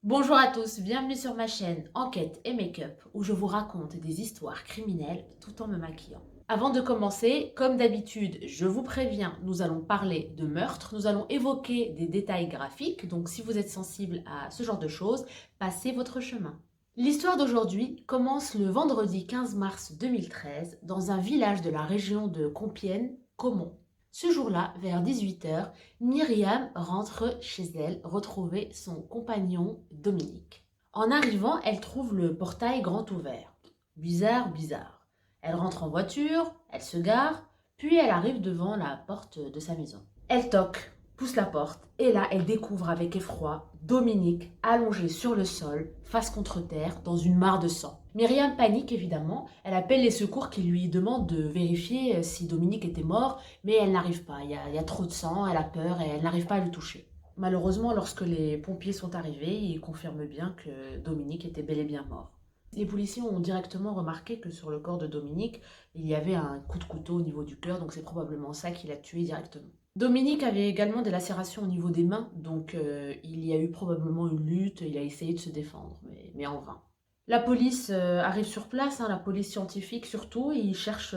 Bonjour à tous, bienvenue sur ma chaîne Enquête et Make-up où je vous raconte des histoires criminelles tout en me maquillant. Avant de commencer, comme d'habitude, je vous préviens, nous allons parler de meurtre, nous allons évoquer des détails graphiques, donc si vous êtes sensible à ce genre de choses, passez votre chemin. L'histoire d'aujourd'hui commence le vendredi 15 mars 2013 dans un village de la région de Compiègne, Caumont. Ce jour-là, vers 18 heures, Myriam rentre chez elle retrouver son compagnon Dominique. En arrivant, elle trouve le portail grand ouvert. Bizarre, bizarre. Elle rentre en voiture, elle se gare, puis elle arrive devant la porte de sa maison. Elle toque, pousse la porte, et là, elle découvre avec effroi Dominique allongé sur le sol, face contre terre, dans une mare de sang. Myriam panique évidemment, elle appelle les secours qui lui demandent de vérifier si Dominique était mort, mais elle n'arrive pas, il y a trop de sang, elle a peur et elle n'arrive pas à le toucher. Malheureusement, lorsque les pompiers sont arrivés, ils confirment bien que Dominique était bel et bien mort. Les policiers ont directement remarqué que sur le corps de Dominique, il y avait un coup de couteau au niveau du cœur, donc c'est probablement ça qui l'a tué directement. Dominique avait également des lacérations au niveau des mains, donc il y a eu probablement une lutte, il a essayé de se défendre, mais en vain. La police arrive sur place, la police scientifique surtout, et ils cherchent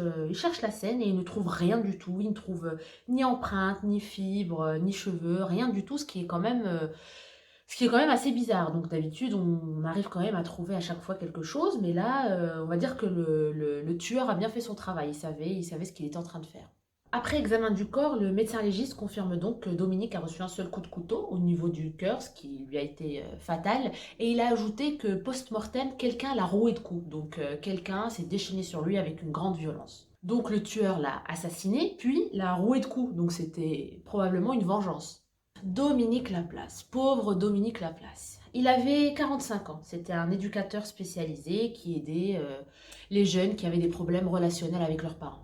la scène et ils ne trouvent rien du tout. Ils ne trouvent ni empreintes, ni fibres, ni cheveux, rien du tout, ce qui est quand même assez bizarre. Donc d'habitude, on arrive quand même à trouver à chaque fois quelque chose, mais là, on va dire que le tueur a bien fait son travail. Il savait ce qu'il était en train de faire. Après examen du corps, le médecin légiste confirme donc que Dominique a reçu un seul coup de couteau au niveau du cœur, ce qui lui a été fatal, et il a ajouté que post-mortem, quelqu'un l'a roué de coups, donc quelqu'un s'est déchaîné sur lui avec une grande violence. Donc le tueur l'a assassiné, puis l'a roué de coups, donc c'était probablement une vengeance. Dominique Laplace, pauvre Dominique Laplace. Il avait 45 ans, c'était un éducateur spécialisé qui aidait les jeunes qui avaient des problèmes relationnels avec leurs parents.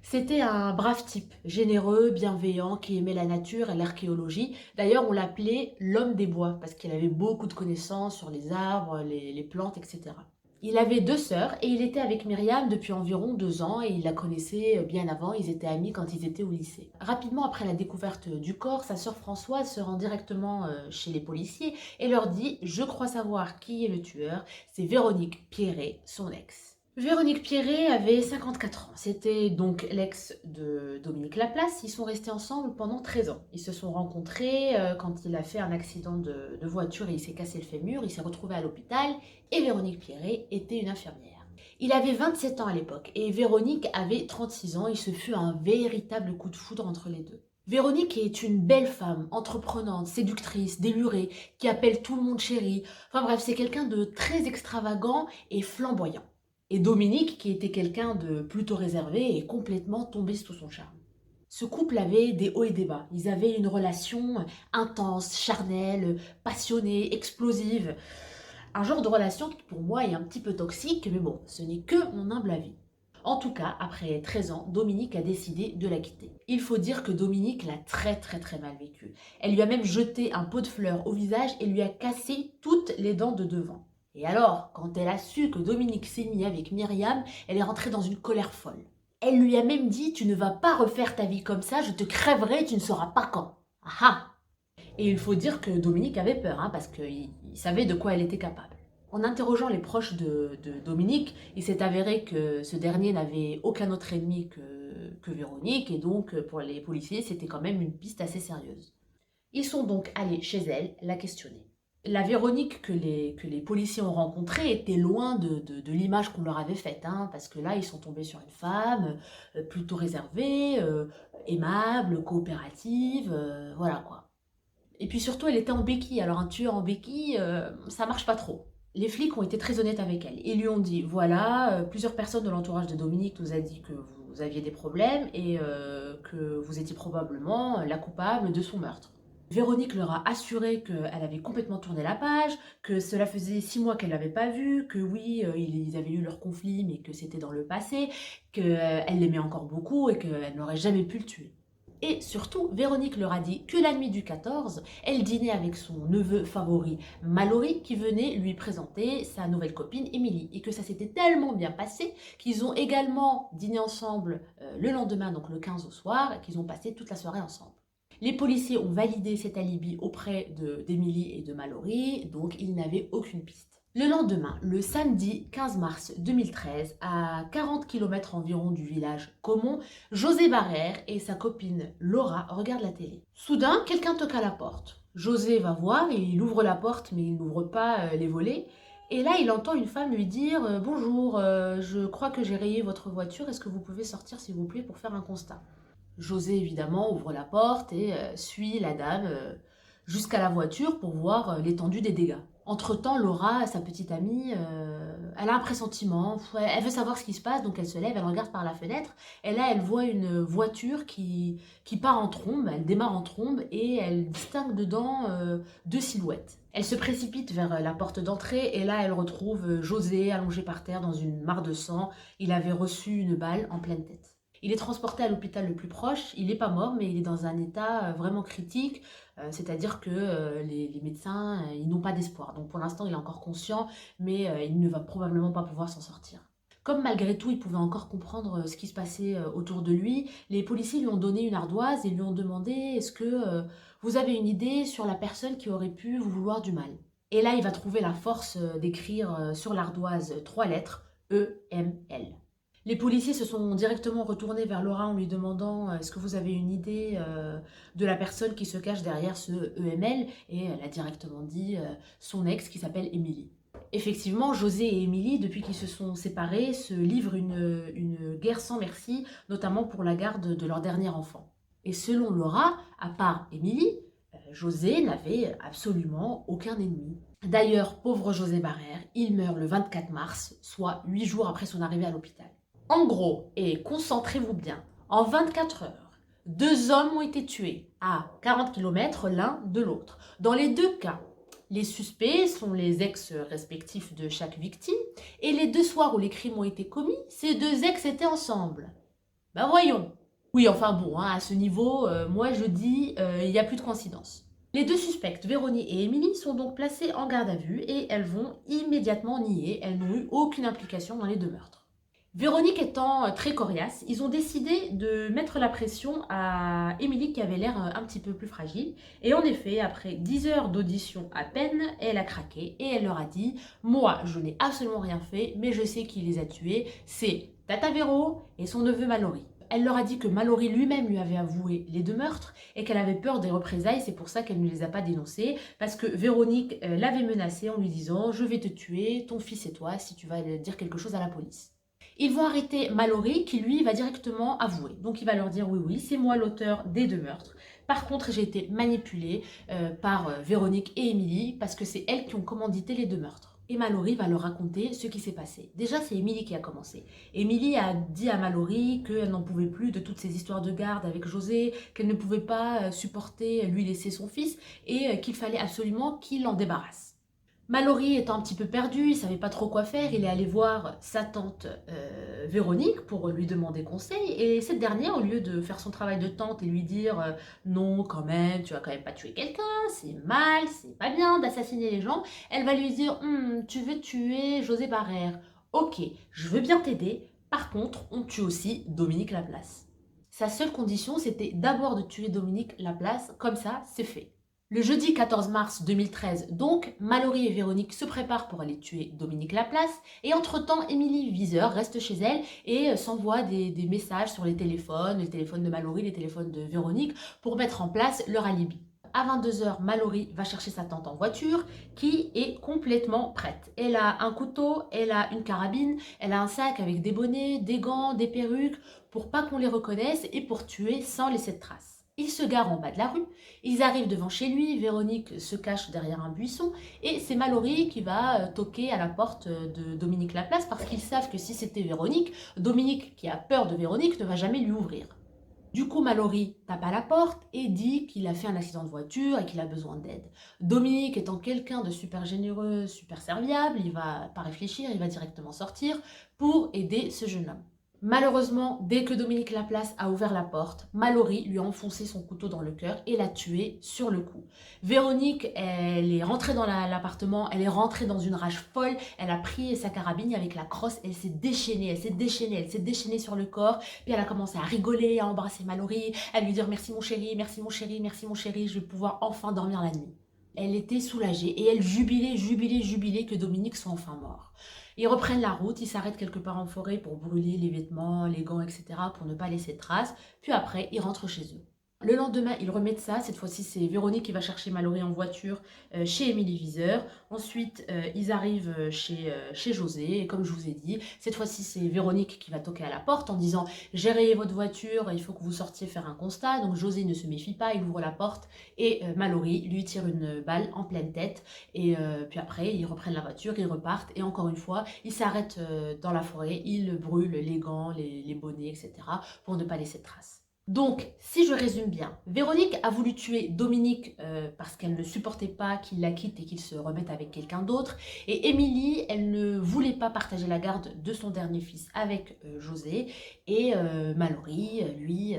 C'était un brave type, généreux, bienveillant, qui aimait la nature et l'archéologie. D'ailleurs, on l'appelait l'homme des bois, parce qu'il avait beaucoup de connaissances sur les arbres, les plantes, etc. Il avait deux sœurs et il était avec Myriam depuis environ 2 ans et il la connaissait bien avant, ils étaient amis quand ils étaient au lycée. Rapidement après la découverte du corps, sa sœur Françoise se rend directement chez les policiers et leur dit « Je crois savoir qui est le tueur, c'est Véronique Pierret, son ex ». Véronique Pierret avait 54 ans. C'était donc l'ex de Dominique Laplace. Ils sont restés ensemble pendant 13 ans. Ils se sont rencontrés quand il a fait un accident de voiture et il s'est cassé le fémur. Il s'est retrouvé à l'hôpital et Véronique Pierret était une infirmière. Il avait 27 ans à l'époque et Véronique avait 36 ans et ce fut un véritable coup de foudre entre les deux. Véronique est une belle femme, entreprenante, séductrice, délurée, qui appelle tout le monde chérie. Enfin bref, c'est quelqu'un de très extravagant et flamboyant. Et Dominique, qui était quelqu'un de plutôt réservé, est complètement tombé sous son charme. Ce couple avait des hauts et des bas. Ils avaient une relation intense, charnelle, passionnée, explosive. Un genre de relation qui pour moi est un petit peu toxique, mais bon, ce n'est que mon humble avis. En tout cas, après 13 ans, Dominique a décidé de la quitter. Il faut dire que Dominique l'a très mal vécu. Elle lui a même jeté un pot de fleurs au visage et lui a cassé toutes les dents de devant. Et alors, quand elle a su que Dominique s'est mis avec Myriam, elle est rentrée dans une colère folle. Elle lui a même dit « Tu ne vas pas refaire ta vie comme ça, je te crèverai, tu ne sauras pas quand. » Ah ah. Et il faut dire que Dominique avait peur, parce qu'il savait de quoi elle était capable. En interrogeant les proches de Dominique, il s'est avéré que ce dernier n'avait aucun autre ennemi que Véronique, et donc pour les policiers, c'était quand même une piste assez sérieuse. Ils sont donc allés chez elle la questionner. La Véronique que les policiers ont rencontrée était loin de l'image qu'on leur avait faite, parce que là, ils sont tombés sur une femme plutôt réservée, aimable, coopérative, voilà quoi. Et puis surtout, elle était en béquille. Alors un tueur en béquille, ça marche pas trop. Les flics ont été très honnêtes avec elle. Ils lui ont dit, voilà, plusieurs personnes de l'entourage de Dominique nous a dit que vous aviez des problèmes et que vous étiez probablement la coupable de son meurtre. Véronique leur a assuré qu'elle avait complètement tourné la page, que cela faisait 6 mois qu'elle l'avait pas vu, que oui, ils avaient eu leur conflit, mais que c'était dans le passé, qu'elle l'aimait encore beaucoup et qu'elle n'aurait jamais pu le tuer. Et surtout, Véronique leur a dit que la nuit du 14, elle dînait avec son neveu favori, Mallory, qui venait lui présenter sa nouvelle copine, Emily. Et que ça s'était tellement bien passé qu'ils ont également dîné ensemble le lendemain, donc le 15 au soir, et qu'ils ont passé toute la soirée ensemble. Les policiers ont validé cet alibi auprès d'Emily et de Mallory, donc ils n'avaient aucune piste. Le lendemain, le samedi 15 mars 2013, à 40 km environ du village Caumont, José Barrère et sa copine Laura regardent la télé. Soudain, quelqu'un toque à la porte. José va voir, il ouvre la porte mais il n'ouvre pas les volets. Et là, il entend une femme lui dire Bonjour, je crois que j'ai rayé votre voiture, est-ce que vous pouvez sortir s'il vous plaît pour faire un constat ?» José, évidemment, ouvre la porte et suit la dame jusqu'à la voiture pour voir l'étendue des dégâts. Entre-temps, Laura, sa petite amie, elle a un pressentiment, elle veut savoir ce qui se passe, donc elle se lève, elle regarde par la fenêtre, et là, elle voit une voiture qui part en trombe, elle démarre en trombe, et elle distingue dedans deux silhouettes. Elle se précipite vers la porte d'entrée, et là, elle retrouve José allongé par terre dans une mare de sang. Il avait reçu une balle en pleine tête. Il est transporté à l'hôpital le plus proche, il n'est pas mort, mais il est dans un état vraiment critique, c'est-à-dire que les médecins, ils n'ont pas d'espoir. Donc pour l'instant, il est encore conscient, mais il ne va probablement pas pouvoir s'en sortir. Comme malgré tout, il pouvait encore comprendre ce qui se passait autour de lui, les policiers lui ont donné une ardoise et lui ont demandé « Est-ce que vous avez une idée sur la personne qui aurait pu vous vouloir du mal ?» Et là, il va trouver la force d'écrire sur l'ardoise 3 lettres « E-M-L ». Les policiers se sont directement retournés vers Laura en lui demandant « Est-ce que vous avez une idée de la personne qui se cache derrière ce EML ?» Et elle a directement dit son ex qui s'appelle Emily. Effectivement, José et Emily, depuis qu'ils se sont séparés, se livrent une guerre sans merci, notamment pour la garde de leur dernier enfant. Et selon Laura, à part Emily, José n'avait absolument aucun ennemi. D'ailleurs, pauvre José Barrère, il meurt le 24 mars, soit 8 jours après son arrivée à l'hôpital. En gros, et concentrez-vous bien, en 24 heures, 2 hommes ont été tués à 40 km l'un de l'autre. Dans les 2 cas, les suspects sont les ex respectifs de chaque victime et les 2 soirs où les crimes ont été commis, ces 2 ex étaient ensemble. Ben voyons. Oui, enfin bon, à ce niveau, moi je dis, il n'y a plus de coïncidence. Les 2 suspectes, Véronique et Émilie, sont donc placées en garde à vue et elles vont immédiatement nier, elles n'ont eu aucune implication dans les 2 meurtres. Véronique étant très coriace, ils ont décidé de mettre la pression à Émilie qui avait l'air un petit peu plus fragile. Et en effet, après 10 heures d'audition à peine, elle a craqué et elle leur a dit « Moi, je n'ai absolument rien fait, mais je sais qui les a tués, c'est Tata Véro et son neveu Mallory. » Elle leur a dit que Mallory lui-même lui avait avoué les 2 meurtres et qu'elle avait peur des représailles, c'est pour ça qu'elle ne les a pas dénoncés, parce que Véronique l'avait menacée en lui disant « Je vais te tuer, ton fils et toi, si tu vas dire quelque chose à la police. » Ils vont arrêter Mallory qui lui va directement avouer. Donc il va leur dire oui, c'est moi l'auteur des 2 meurtres. Par contre, j'ai été manipulée par Véronique et Émilie parce que c'est elles qui ont commandité les 2 meurtres. Et Mallory va leur raconter ce qui s'est passé. Déjà, c'est Émilie qui a commencé. Émilie a dit à Mallory qu'elle n'en pouvait plus de toutes ces histoires de garde avec José, qu'elle ne pouvait pas supporter lui laisser son fils et qu'il fallait absolument qu'il en débarrasse. Mallory étant un petit peu perdu, il ne savait pas trop quoi faire, il est allé voir sa tante Véronique pour lui demander conseil. Et cette dernière, au lieu de faire son travail de tante et lui dire non quand même, tu vas quand même pas tuer quelqu'un, c'est mal, c'est pas bien d'assassiner les gens, elle va lui dire tu veux tuer José Barrère, ok, je veux bien t'aider, par contre on tue aussi Dominique Laplace. Sa seule condition c'était d'abord de tuer Dominique Laplace, comme ça c'est fait. Le jeudi 14 mars 2013, donc, Mallory et Véronique se préparent pour aller tuer Dominique Laplace et entre-temps, Émilie Viseur reste chez elle et s'envoie des messages sur les téléphones de Mallory, les téléphones de Véronique pour mettre en place leur alibi. À 22h, Mallory va chercher sa tante en voiture qui est complètement prête. Elle a un couteau, elle a une carabine, elle a un sac avec des bonnets, des gants, des perruques pour pas qu'on les reconnaisse et pour tuer sans laisser de traces. Ils se garent en bas de la rue, ils arrivent devant chez lui, Véronique se cache derrière un buisson et c'est Mallory qui va toquer à la porte de Dominique Laplace parce qu'ils savent que si c'était Véronique, Dominique qui a peur de Véronique ne va jamais lui ouvrir. Du coup, Mallory tape à la porte et dit qu'il a fait un accident de voiture et qu'il a besoin d'aide. Dominique étant quelqu'un de super généreux, super serviable, il va pas réfléchir, il va directement sortir pour aider ce jeune homme. Malheureusement, dès que Dominique Laplace a ouvert la porte, Mallory lui a enfoncé son couteau dans le cœur et l'a tué sur le coup. Véronique, elle est rentrée dans l'appartement, elle est rentrée dans une rage folle, elle a pris sa carabine avec la crosse, elle s'est déchaînée, elle s'est déchaînée sur le corps, puis elle a commencé à rigoler, à embrasser Mallory, à lui dire merci mon chéri, merci mon chéri, merci mon chéri, je vais pouvoir enfin dormir la nuit. Elle était soulagée et elle jubilait que Dominique soit enfin mort. Ils reprennent la route, ils s'arrêtent quelque part en forêt pour brûler les vêtements, les gants, etc. pour ne pas laisser de traces. Puis après, ils rentrent chez eux. Le lendemain, ils remettent ça. Cette fois-ci, c'est Véronique qui va chercher Mallory en voiture chez Émilie Viseur. Ensuite, ils arrivent chez José. Et comme je vous ai dit, cette fois-ci, c'est Véronique qui va toquer à la porte en disant « J'ai rayé votre voiture, il faut que vous sortiez faire un constat. » Donc José ne se méfie pas, il ouvre la porte et Mallory lui tire une balle en pleine tête. Et puis après, ils reprennent la voiture, ils repartent. Et encore une fois, ils s'arrêtent dans la forêt, ils brûlent les gants, les bonnets, etc. pour ne pas laisser de traces. Donc, si je résume bien, Véronique a voulu tuer Dominique parce qu'elle ne supportait pas qu'il la quitte et qu'il se remette avec quelqu'un d'autre. Et Émilie, elle ne voulait pas partager la garde de son dernier fils avec José. Et Mallory, lui,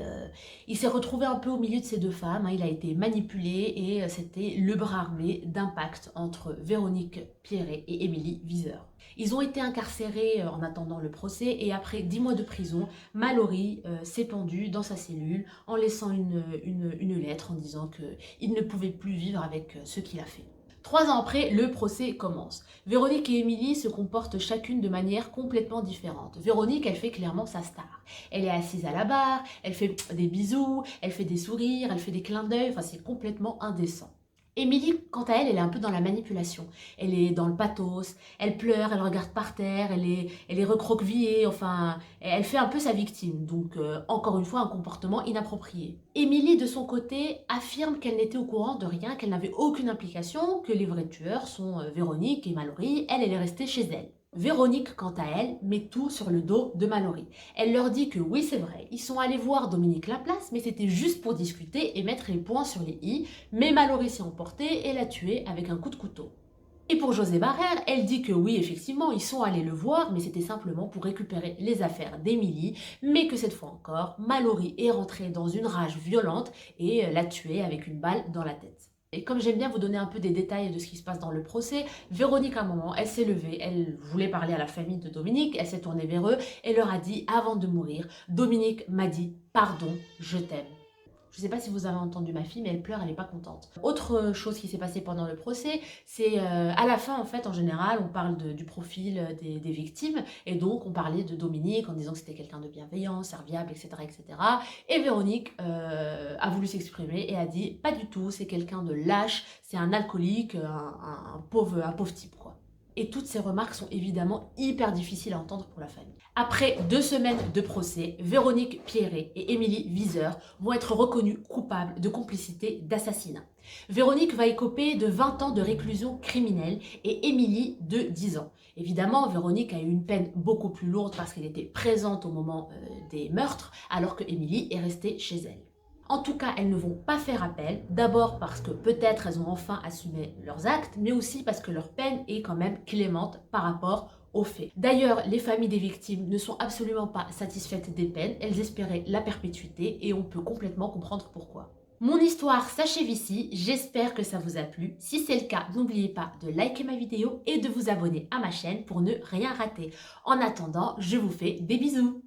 il s'est retrouvé un peu au milieu de ces deux femmes. Hein. Il a été manipulé et c'était le bras armé d'impact entre Véronique Pierret et Émilie Viseur. Ils ont été incarcérés en attendant le procès et après 10 mois de prison, Mallory s'est pendu dans sa cellule en laissant une lettre en disant qu'il ne pouvait plus vivre avec ce qu'il a fait. 3 ans après, le procès commence. Véronique et Émilie se comportent chacune de manière complètement différente. Véronique, elle fait clairement sa star. Elle est assise à la barre, elle fait des bisous, elle fait des sourires, elle fait des clins d'œil, enfin c'est complètement indécent. Émilie, quant à elle, elle est un peu dans la manipulation. Elle est dans le pathos, elle pleure, elle regarde par terre, elle est recroquevillée, enfin, elle fait un peu sa victime. Donc, encore une fois, un comportement inapproprié. Émilie, de son côté, affirme qu'elle n'était au courant de rien, qu'elle n'avait aucune implication, que les vrais tueurs sont Véronique et Mallory. Elle est restée chez elle. Véronique, quant à elle, met tout sur le dos de Mallory. Elle leur dit que oui, c'est vrai, ils sont allés voir Dominique Laplace, mais c'était juste pour discuter et mettre les points sur les i, mais Mallory s'est emportée et l'a tué avec un coup de couteau. Et pour José Barrère, elle dit que oui, effectivement, ils sont allés le voir, mais c'était simplement pour récupérer les affaires d'Émilie, mais que cette fois encore, Mallory est rentrée dans une rage violente et l'a tué avec une balle dans la tête. Et comme j'aime bien vous donner un peu des détails de ce qui se passe dans le procès, Véronique, à un moment, elle s'est levée, elle voulait parler à la famille de Dominique, elle s'est tournée vers eux et leur a dit, avant de mourir, Dominique m'a dit « Pardon, je t'aime ». Je ne sais pas si vous avez entendu ma fille, mais elle pleure, elle n'est pas contente. Autre chose qui s'est passée pendant le procès, c'est à la fin, en fait, en général, on parle du profil des victimes, et donc on parlait de Dominique en disant que c'était quelqu'un de bienveillant, serviable, etc. etc. Et Véronique a voulu s'exprimer et a dit, pas du tout, c'est quelqu'un de lâche, c'est un alcoolique, un pauvre type, quoi. Et toutes ces remarques sont évidemment hyper difficiles à entendre pour la famille. Après 2 semaines de procès, Véronique Pierret et Émilie Viseur vont être reconnues coupables de complicité d'assassinat. Véronique va écoper de 20 ans de réclusion criminelle et Émilie de 10 ans. Évidemment, Véronique a eu une peine beaucoup plus lourde parce qu'elle était présente au moment des meurtres, alors que Émilie est restée chez elle. En tout cas, elles ne vont pas faire appel, d'abord parce que peut-être elles ont enfin assumé leurs actes, mais aussi parce que leur peine est quand même clémente par rapport aux faits. D'ailleurs, les familles des victimes ne sont absolument pas satisfaites des peines, elles espéraient la perpétuité et on peut complètement comprendre pourquoi. Mon histoire s'achève ici, j'espère que ça vous a plu. Si c'est le cas, n'oubliez pas de liker ma vidéo et de vous abonner à ma chaîne pour ne rien rater. En attendant, je vous fais des bisous.